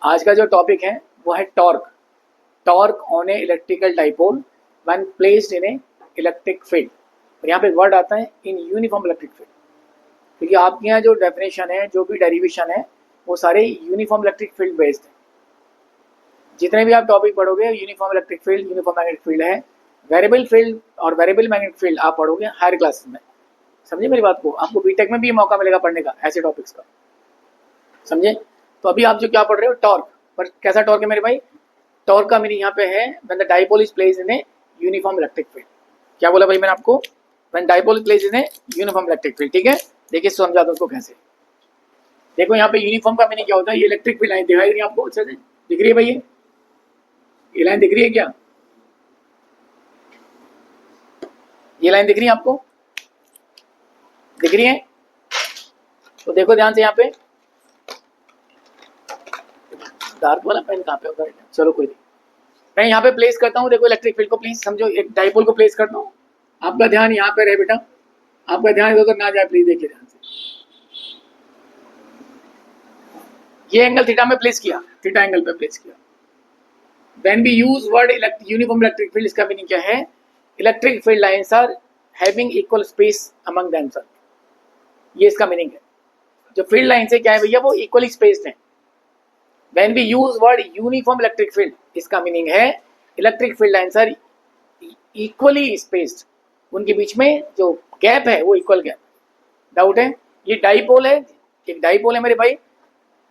आज का जो टॉपिक है वो है torque. Torque on A electrical dipole when placed in A electric field. और यहाँ पे वर्ड आता है इन यूनिफॉर्म इलेक्ट्रिक फील्ड, क्योंकि आपके यहाँ जो डेफिनेशन है, जो भी डेरिवेशन है, वो सारे यूनिफॉर्म इलेक्ट्रिक फील्ड बेस्ड है। जितने भी आप टॉपिक पढ़ोगे uniform electric field, uniform magnetic field है। वेरिएबल फील्ड और वेरिएबल मैग्नेटिक फील्ड आप पढ़ोगे हायर क्लासेस में। समझे मेरी बात को? आपको बीटेक में भी मौका मिलेगा पढ़ने का ऐसे टॉपिक्स का, समझे? तो अभी आप जो क्या पढ़ रहे हो टॉर्क, पर कैसा टॉर्क है मेरे भाई? टॉर्क का मीनिंग यहाँ पे है when the dipole is placed in a uniform electric field. क्या बोला भाई मैंने आपको? When dipole is placed in a uniform electric field. ठीक है, देखिए समझा दो उसको कैसे। देखो यहाँ पे यूनिफॉर्म का मीनिंग क्या होता है? ये इलेक्ट्रिक फील्ड लाइन दिखाई दे रही है आपको? अच्छा दिख रही है भाई? ये लाइन दिख रही है क्या? ये लाइन दिख रही है आपको? दिख रही है? तो देखो ध्यान से यहाँ पे, डार्क वाला पेन कहाँ पे होगा? चलो कोई नहीं, मैं यहाँ पे प्लेस करता हूँ। देखो इलेक्ट्रिक फील्ड को प्लीज समझो, एक डाइपोल को प्लेस करता हूँ। आपका ध्यान यहाँ पे रहे बेटा, आपका ध्यान इधर ना जाए प्लीज। देखिए ध्यान से, ये एंगल थीटा में प्लेस किया, थीटा एंगल पे प्लेस किया। When we use word uniform electric field, इसका मीनिंग क्या है? Electric field lines are having equal space among themself. ये इसका मीनिंग है। जो फील्ड लाइंस है क्या है भैया? वो इक्वली स्पेस्ड है। When we use word uniform electric field, इसका मीनिंग है electric field lines are equally spaced. उनके बीच में जो गैप है वो इक्वल गैप। डाउट है? ये डाइपोल है, एक डाइपोल है मेरे भाई,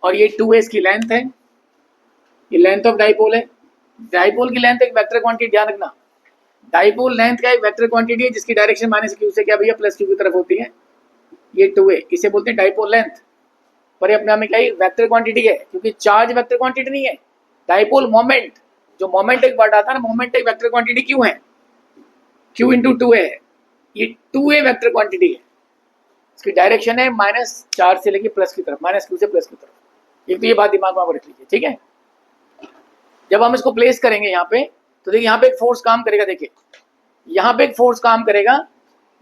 और ये 2a इसकी लेंथ है। ये लेंथ ऑफ डाइपोल है। डाइपोल की लेंथ एक वेक्टर क्वांटिटी, ध्यान रखना। डाइपोल लेंथ का एक वेक्टर क्वांटिटी है जिसकी डायरेक्शन माइनस क्यू से क्या भैया? प्लस क्यू की तरफ होती है। ये 2a, इसे बोलते हैं डाइपोल लेंथ। पर ये अपने आप में क्या है? वेक्टर क्वांटिटी है, क्योंकि चार्ज वेक्टर क्वांटिटी नहीं है। डाइपोल मोमेंट, जो मोमेंट एक वर्ड आता है ना, मोमेंट एक वेक्टर क्वांटिटी क्यों है? Q इंटू 2a है। ये 2a वेक्टर क्वांटिटी है। इसकी डायरेक्शन है माइनस चार्ज से लेके प्लस की तरफ, माइनस क्यू से प्लस की तरफ। एक तो ये बात दिमाग में रख लीजिए, ठीक है? जब हम इसको प्लेस करेंगे यहाँ पे, तो देखिए यहाँ पे एक फोर्स काम करेगा। देखिए यहाँ पे एक फोर्स काम करेगा,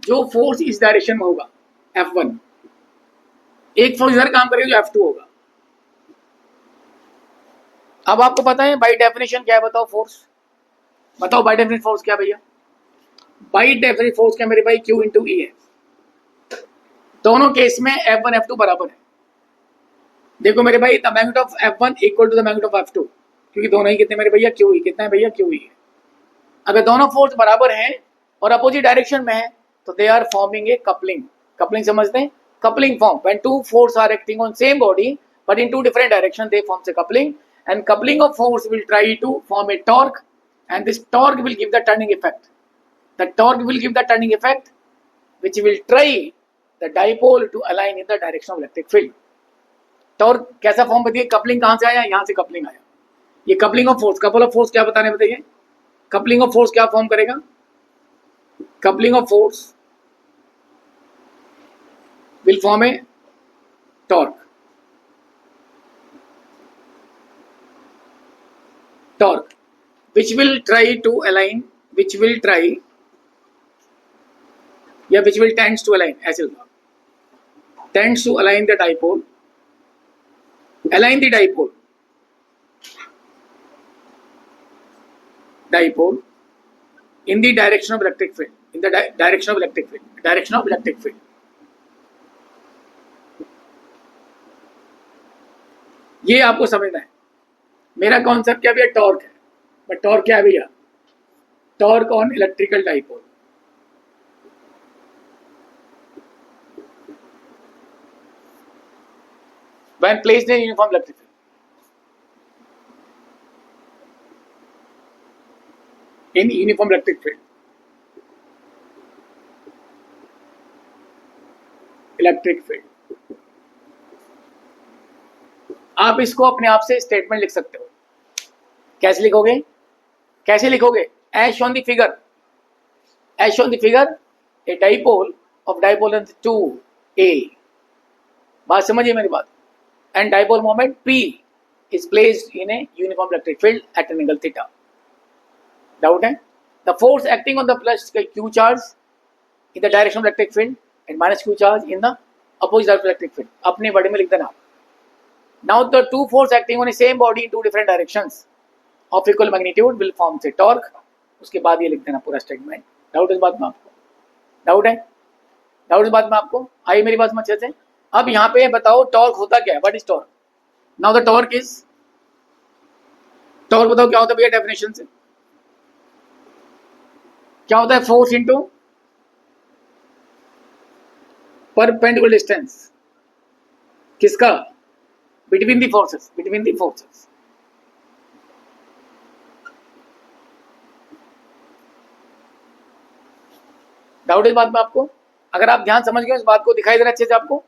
जो फोर्स इस डायरेक्शन में होगा F1। एक फोर्स इधर काम करेगा जो F2 होगा। अब आपको पता है बाय डेफिनेशन क्या है? बताओ फोर्स, बताओ बाय डेफिनेशन फोर्स क्या भैया? बाय डेफिनेशन फोर्स क्या मेरे भाई? Q इंटू E है। दोनों केस में F1 F2 बराबर है। देखो मेरे भाई, the magnitude of F1 equal to the magnitude of F2, क्योंकि दोनों ही कितने मेरे भैया? QE। कितना है भैया? QE है। अगर दोनों फोर्स बराबर हैं और अपोजिट डायरेक्शन में है तो they are forming a coupling. Coupling समझते हैं? Coupling form when two forces are acting on same body but in two different directions, they forms a coupling, and coupling of force will try to form a torque, and this torque will give the turning effect. The torque will give the turning effect which will try the dipole to align in the direction of electric field. Torque कैसा form बताइए? Coupling कहाँ से आया? यहाँ से coupling आया। ये coupling of force, couple of force क्या बताने बताइए? कपलिंग ऑफ फोर्स क्या फॉर्म करेगा? Coupling of force will form a torque. Torque which will try to align, which will try या which will tends to align, ऐसे होगा, tends to align the dipole, align the dipole in the direction of electric field, in the direction of electric field, direction of electric field. ये आपको समझना है। मेरा concept क्या भैया? टॉर्क है। बट टॉर्क क्या है भैया? Torque on electrical dipole. When placed in uniform electric field, in uniform electric field, electric field. आप इसको अपने आप से स्टेटमेंट लिख सकते हो। कैसे लिखोगे? कैसे लिखोगे? As shown the figure, as shown the figure, a dipole of dipole length 2a। बात समझिए मेरी बात। And dipole moment P is placed in a uniform electric field at an angle theta. Doubt है? The force acting on the plus Q charge in the direction of electric field and minus Q charge in the opposite direction of electric field. अपने word में लिख देना। Now the two force acting on the same body in two different directions of equal magnitude will form से torque. उसके बाद ये लिख देना पूरा स्टेटमेंट. डाउट इस बात में आपको? डाउट है? डाउट इस बात में आपको? आई मेरी बात में अच्छे से? अब यहाँ पे बताओ टॉर्क होता क्या है? What is torque? Now the torque is, torque बताओ क्या होता है भैया डेफिनेशन से? क्या होता है? Force into perpendicular distance. किसका? Between the forces. Between the forces. Doubt इस बात में आपको? अगर आप ध्यान समझ गए इस बात को, दिखाई दे रहा है अच्छे से आपको?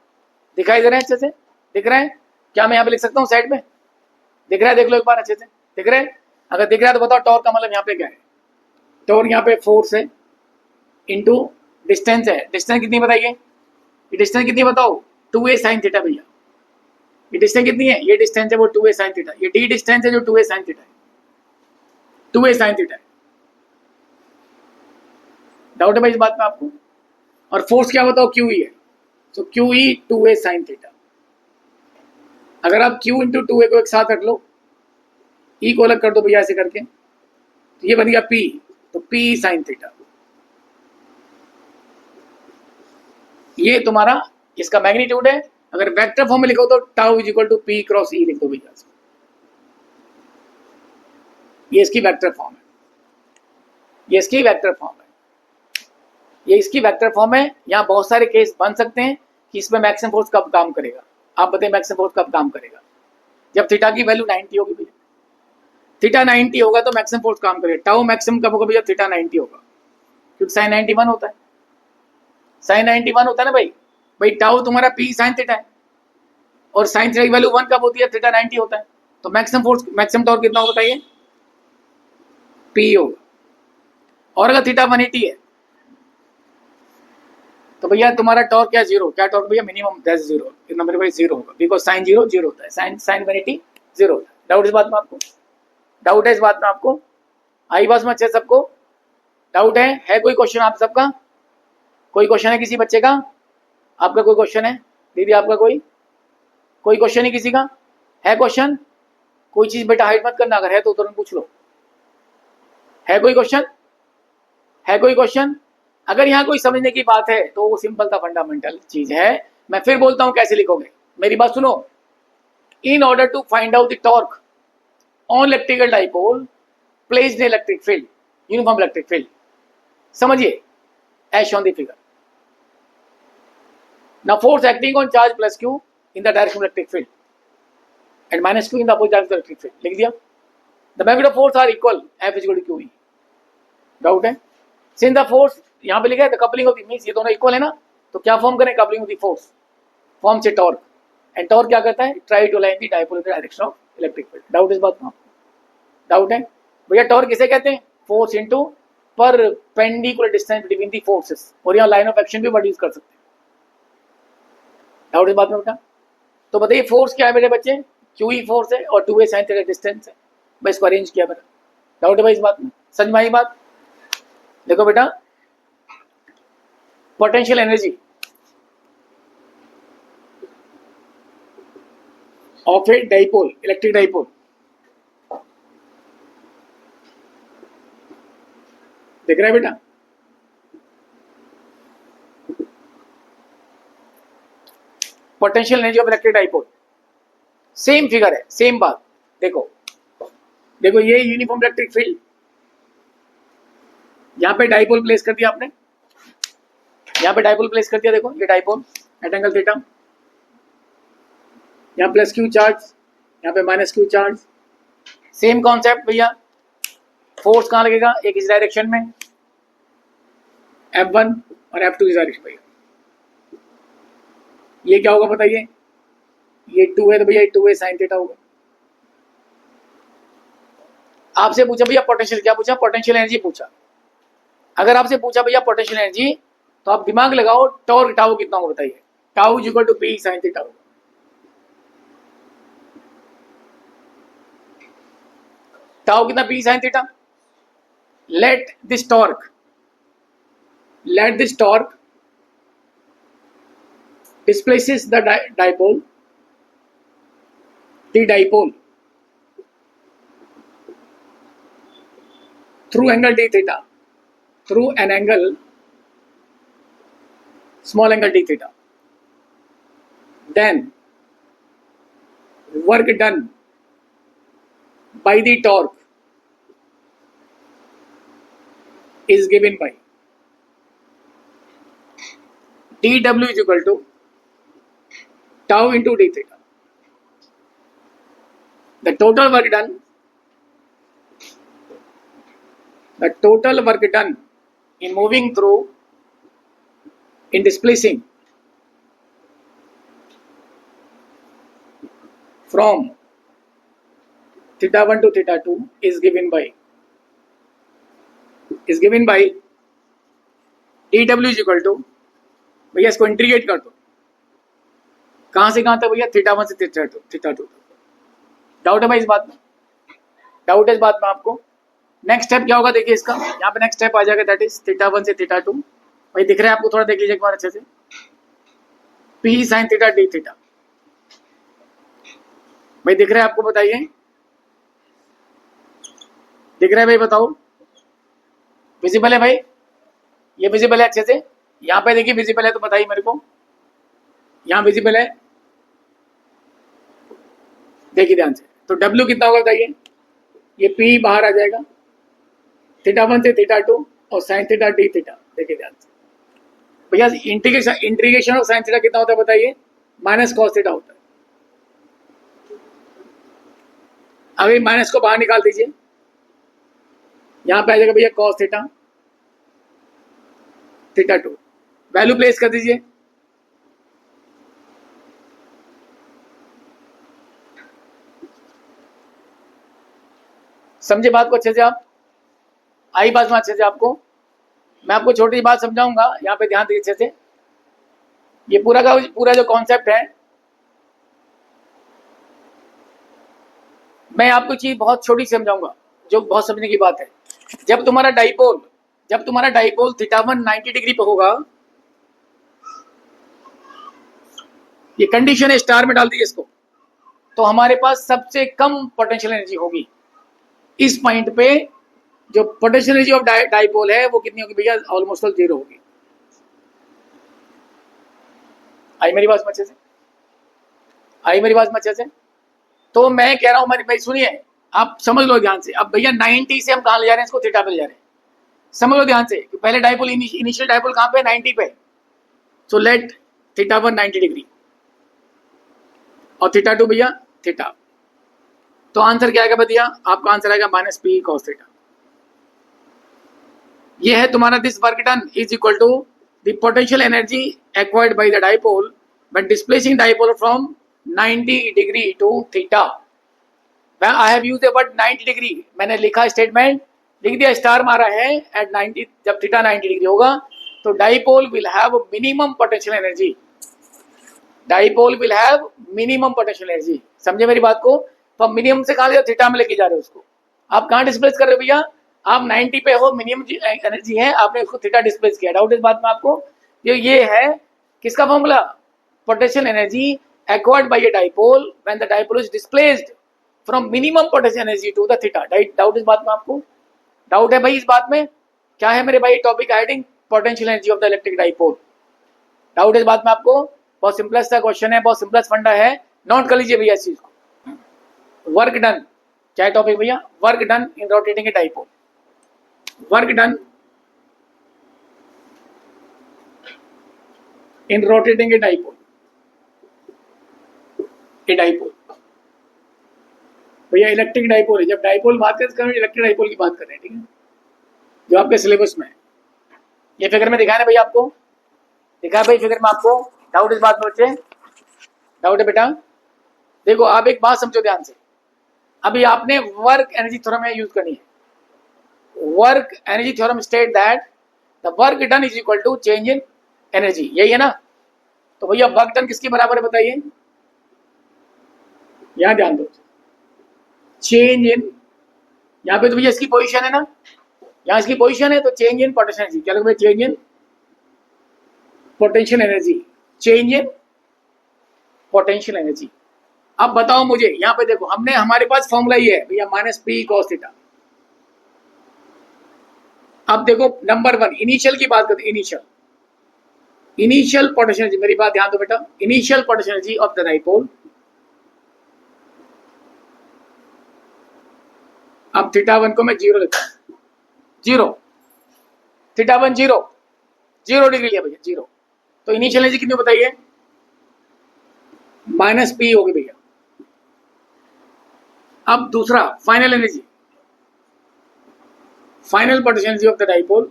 दिखाई दे रहे हैं अच्छे से? दिख रहे हैं? क्या मैं यहाँ पे लिख सकता हूँ साइड में? दिख रहा है? देख लो एक बार अच्छे से. दिख रहे हैं? अगर दिख रहा है तो बताओ टॉर्क का मतलब यहाँ पे क्या है? टॉर्क यहाँ पे फोर्स है इनटू डिस्टेंस है. डिस्टेंस कितनी बताइए? ये डिस्टेंस कितनी बताओ? 2a sin थीटा भैया. ये डिस्टेंस कितनी है? ये डिस्टेंस है वो 2a sin थीटा. ये डी डिस्टेंस है जो 2a sin थीटा है. 2a sin थीटा है. डाउट है भाई इस बात में आपको? और फोर्स क्या बताओ? QE है. तो QE 2a sin थीटा. अगर आप Q इंटू 2a को एक साथ रख लो, E को अलग कर दो भैया ऐसे करके, तो ये बन गया P. तो P sin थीटा. ये तुम्हारा इसका मैग्नीट्यूड है. अगर वेक्टर फॉर्म में लिखो तो tau is equal to P cross E लिख दो भैया. ये इसकी वेक्टर फॉर्म है. ये इसकी वेक्टर फॉर्म है. ये इसकी वेक्टर फॉर्म है. यहाँ बहुत सारे केस बन सकते हैं कि इसमें मैक्सिमम फोर्स कब काम करेगा. आप बताइए मैक्सिमम फोर्स कब काम करेगा? जब थीटा की वैल्यू 90 होगी भैया. थीटा 90 होगा तो मैक्सिमम फोर्स काम करेगा. टाउ मैक्सिमम कब होगा भैया? थीटा 90 होगा, क्योंकि साइन 91 होता है. साइन 91 होता है ना भाई. भाई टाउ तुम्हारा P साइन थीटा है और साइन थीटा की वैल्यू 1 कब होती है? थीटा 90 होता है. तो मैक्सिमम फोर्स, मैक्सिमम टॉर्क कितना होगा बताइए? P होगा. और अगर थीटा 180 है तो भैया तुम्हारा टॉर्क क्या? जीरो. क्या टॉर्क भैया? Minimum that's zero. कितना मेरे भाई? जीरो होगा, बिकॉज साइन जीरो जीरो होता है. साइन 180 जीरो होता है. डाउट इस बात में आपको? डाउट है इस बात में आपको? आई बात में अच्छे सबको? डाउट है? कोई क्वेश्चन आप सबका? कोई क्वेश्चन है किसी बच्चे का? आपका कोई क्वेश्चन है? दीदी आपका कोई क्वेश्चन है किसी का? है क्वेश्चन? कोई चीज बेटा हाइड मत करना, अगर है तो तुरंत पूछ लो. है कोई क्वेश्चन? है कोई क्वेश्चन? अगर यहाँ कोई समझने की बात है तो वो सिंपल सा फंडामेंटल चीज है. मैं फिर बोलता हूं कैसे लिखोगे, मेरी बात सुनो. In order to find out the torque on electrical dipole placed in electric field, uniform electric field. समझिए as shown the figure. Now force acting on charge plus Q in the direction of electric field and minus Q in the opposite direction of electric field. लिख दिया. The magnitude of force are equal. F is equal to QE. Doubt है? Since the force यहाँ पे लिखा है the coupling of the means ये दोनों equal है ना, तो क्या फॉर्म करें? coupling of the force. Form से टॉर्क. एंड टॉर्क क्या करता है? Try to line the dipole in the direction of electric field. Doubt इस बात में आपको? डाउट है भैया? टॉर्क किसे कहते हैं? Force into perpendicular distance between the forces. और यहाँ लाइन ऑफ एक्शन भी वर्ड यूज कर सकते हैं. डाउट इस बात में बेटा? तो बताइए फोर्स क्या है मेरे बच्चे? QE फोर्स है और 2a sin थीटा डिस्टेंस है. मैं इसको अरेंज किया बेटा. डाउट है भाई इस बात में? समझ में आई बात? देखो बेटा, potential energy of a dipole, electric dipole, देख रहा है बेटा? Potential energy of electric dipole. Same figure है, सेम बात. देखो देखो ये यूनिफॉर्म इलेक्ट्रिक फील्ड, यहां पे डाइपोल प्लेस कर दिया आपने. यहां पे डाइपोल प्लेस कर दिया. देखो ये डाइपोल एट एंगल थीटा. यहाँ प्लस Q चार्ज, यहाँ पे minus Q charge. Same concept भैया. फोर्स कहाँ लगेगा? एक इस डायरेक्शन में F1 और F2 इस डायरेक्शन भैया. ये क्या होगा बताइए? ये 2 है तो भैया 2a sin थीटा होगा. आपसे पूछा भैया पोटेंशियल, क्या पूछा? पोटेंशियल एनर्जी पूछा. अगर आपसे पूछा भैया पोटेंशियल एनर्जी, तो आप दिमाग लगाओ टॉर्क टाउ कितना होगा बताइए? Tau is equal to P sin theta होगा. टाउ कितना? P sin theta. let this torque displaces the dipole T dipole through angle d theta, through an angle small angle d theta, then work done by the torque is given by dW is equal to tau into d theta. The total work done in moving through, in displacing from theta 1 to theta 2 is given by dW is equal to, भैया इसको integrate कर दो, कहां से कहां तक भैया, theta 1 से थीटा 2। डाउट है भाई इस बात में? डाउट है इस बात में आपको? नेक्स्ट स्टेप क्या होगा देखिए इसका, यहाँ पे नेक्स्ट स्टेप आ जाएगा, दैट इज थीटा 1 से थीटा 2। भाई दिख रहा है आपको? थोड़ा देख लीजिए एक बार अच्छे से, P sin theta d theta. भाई दिख रहा है आपको? बताइए, दिख रहा है भाई? बताओ, विजिबल है भाई? ये विजिबल है अच्छे से? यहाँ पे देखिए विजिबल है तो बताइए मेरे को, यहाँ विजिबल है? देखिए ध्यान से, तो W कितना होगा बताइए? ये P बाहर आ जाएगा, थीटा 1 से थीटा 2 और साइन थीटा d थीटा। देखिए ध्यान से भैया, इंटीग्रेशन ऑफ साइन थीटा कितना होता है बताइए? माइनस कॉस थीटा होता है। अभी माइनस को बाहर निकाल दीजिए, यहां पे आ जाएगा भैया cos theta theta 2, value place कर दीजिए। समझे बात को अच्छे से आप? आई बात में अच्छे से आपको? मैं आपको छोटी सी बात समझाऊंगा, यहाँ पे ध्यान दीजिए अच्छे से। ये पूरा का पूरा जो कॉन्सेप्ट है, मैं आपको चीज बहुत छोटी समझाऊंगा जो बहुत समझने की बात है। जब तुम्हारा डाइपोल थीटा 1 90 डिग्री पे होगा, ये कंडीशन है, स्टार में डाल दीजिए इसको, तो हमारे पास सबसे कम पोटेंशियल एनर्जी होगी। इस पॉइंट पे जो पोटेंशियल एनर्जी ऑफ डाइपोल है वो कितनी होगी भैया? ऑलमोस्ट ऑल 0 होगी। आई मेरी बात में अच्छे से? आई मेरी बात में अच्छे से? तो मैं कह रहा हूं मेरी भाई सुनिए, आप समझ लो ध्यान से। अब भैया 90 से हम कहां ले जा रहे हैं इसको? थीटा पे ले जा रहे हैं। समझ लो ध्यान से कि पहले डाइपोल इनिशियल डाइपोल कहां पे? 90 पे। सो लेट थीटा 1 90 डिग्री और थीटा 2 भैया थीटा। तो आंसर क्या आएगा भैया? आपका आंसर आएगा माइनस P cos थीटा। ये है तुम्हारा this work done is equal to the potential energy acquired by the dipole when displacing dipole from 90 degree to theta. I have used the word 90 degree, मैंने लिखा statement, लिख दिया, star मारा है eight 90। जब थीटा 90 डिग्री होगा तो dipole will have minimum potential energy. Dipole will have minimum potential energy. समझे मेरी बात को? तो मिनिमम से कहा ले, थीटा में लेके जा रहे हो उसको। आप कहाँ डिस्प्लेस कर रहे हो भैया? आप 90 पे हो, मिनिमम एनर्जी है, आपने उसको थीटा डिस्प्लेस किया। डाउट इस बात में आपको? ये है किसका formula? Potential energy acquired by a dipole when the dipole is displaced from minimum potential energy to the theta. Doubt इस बात में आपको? डाउट है भाई इस बात में? क्या है मेरे भाई topic heading? Potential energy of the electric dipole. Doubt इस बात में आपको? बहुत सिंपलेस्ट सा क्वेश्चन है, बहुत सिंपलेस्ट फंडा है, नोट कर लीजिए भैया इस चीज को। वर्क डन क्या है टॉपिक भैया? Work done in rotating a dipole. Work done in rotating a dipole. A dipole भैया इलेक्ट्रिक डाइपोल है। जब डाइपोल बात करें इलेक्ट्रिक डाइपोल की बात कर रहे हैं, ठीक है, जो आपके सिलेबस में है। ये फिगर में दिखाया ना भैया आपको? दिखा है भाई फिगर में आपको? डाउट इस बात में बच्चे? डाउट है बेटा? देखो आप एक बात समझो ध्यान से, अभी आपने वर्क एनर्जी थ्योरम यूज करनी है। Work energy theorem state that the work done is equal to change in energy, यही है ना? तो भैया वर्क डन किसके बराबर है बताइए? यहां ध्यान दो, चेंज इन, यहां पे तो भैया इसकी पोजीशन है ना, यहां इसकी पोजीशन है, तो चेंज इन पोटेंशियल एनर्जी। क्या लोग? Change in potential energy, change in potential energy. अब बताओ मुझे, यहां पे देखो हमने, हमारे पास फॉर्मूला ये है भैया, माइनस पी कॉस थीटा। अब देखो नंबर वन, इनिशियल की बात करते, इनिशियल पोटेंशियल एनर्जी, मेरी बात ध्यान दो बेटा, initial potential energy of the dipole. अब थीटा वन को मैं जीरो लिखता हूं, zero, theta one zero, 0 degree लिया भैया, जीरो। तो इनिशियल एनर्जी कितनी बताइए, माइनस पी होगी भैया। अब दूसरा final energy, final potential energy of the dipole,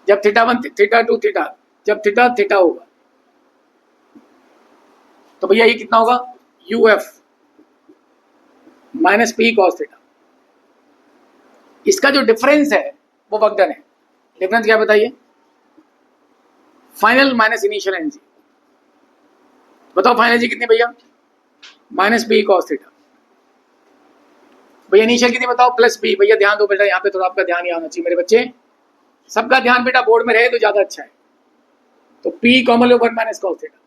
जब theta one theta two theta, जब थीटा थीटा होगा तो भैया ये कितना होगा, UF minus P cos theta. इसका जो डिफरेंस है वो वर्क डन है। डिफरेंस क्या बताइए, फाइनल माइनस इनिशियल एनर्जी। बताओ फाइनल एनर्जी कितनी भैया, माइनस पी कॉस थीटा। भैया इनिशियल कितनी बताओ, प्लस पी। भैया ध्यान दो बेटा, यहाँ पे थोड़ा आपका ध्यान ही आना चाहिए मेरे बच्चे, सबका ध्यान बेटा बोर्ड में रहे तो ज्यादा अच्छा है। तो पी कॉमन लो 1 माइनस कॉस थीटा,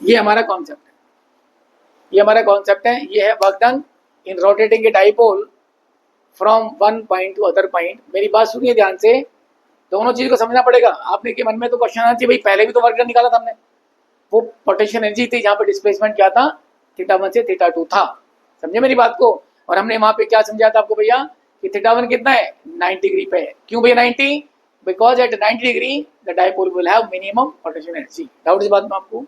ये हमारा कॉन्सेप्ट है, ये हमारा कॉन्सेप्ट है। ये है work done in rotating a dipole from one point two other point. मेरी बात सुनिए ध्यान से, दोनों चीज को समझना पड़ेगा। आपने के मन में तो क्वेश्चन आना चाहिए भाई, पहले भी तो वर्क डन निकाला था हमने, वो पोटेंशियल एनर्जी थी जहां पे डिस्प्लेसमेंट क्या था, थीटा वन से थीटा टू था। समझे मेरी बात को। और हमने वहां पे क्या समझाया था आपको भैया कि थीटा वन कितना है, 90 डिग्री पे है। क्यों भैया 90, because at 90 degree the dipole will have minimum potential energy. Doubt इस बात में आपको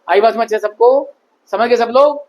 आई बात समझ सबको, समझ के सब लोग।